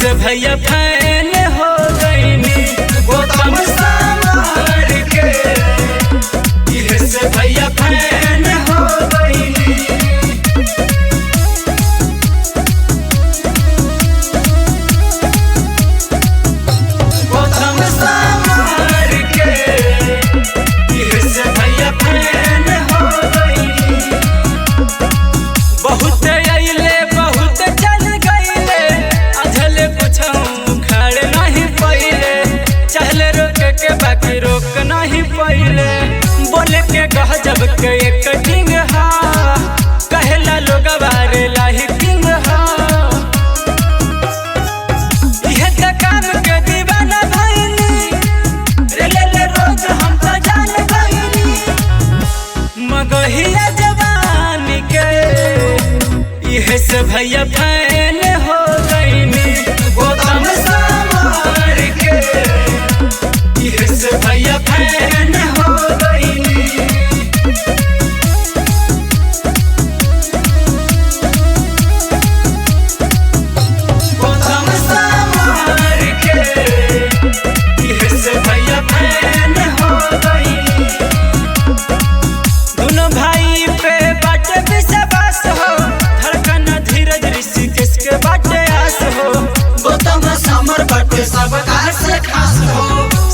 से भैया फैन हो गईनी गौतम समार के, इहे से भैया फैन हो गईनी। गौतम समार के, इहे से भैया फैन हो गईनी। बहुत अइले बहुत चल गईले, अझले पूछूं खड़े नहीं पइले, चहले रोक के बाकी रोक नहीं पइले। बोले के गजब के एक किंग हा, कहला लोग बारे लाही किंग हा। इहे त काम के दीवाना भइनी, रे ले रोज हम त जान गईनी। मगहिया जवानी के, इहे से भैया फैन हो गईनी गौतम समार के, इहे से भैया फैन हो गईनी। गौतम समार के, इहे से भैया फैन हो गईनी। दोनों भाई पे बाटे विश्वास हो, धड़कन धीरज ऋषिकेश के बाटे आस हो। गौतम समर बाटे सब से खास हो,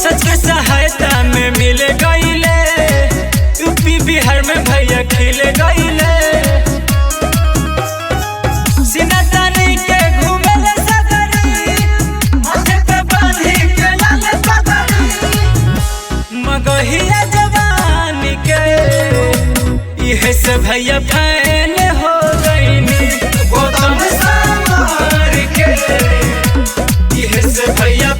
सच के सहायता में मिल गईले, यूपी बिहार में भैया खिल गईले। सीना तानी के घूमेले सगरी, माथे पे बांधी के लाल पगड़ी। मगहिया जवानी के, इहे से भैया फैन हो गईनी गौतम समार के, इहे से भैया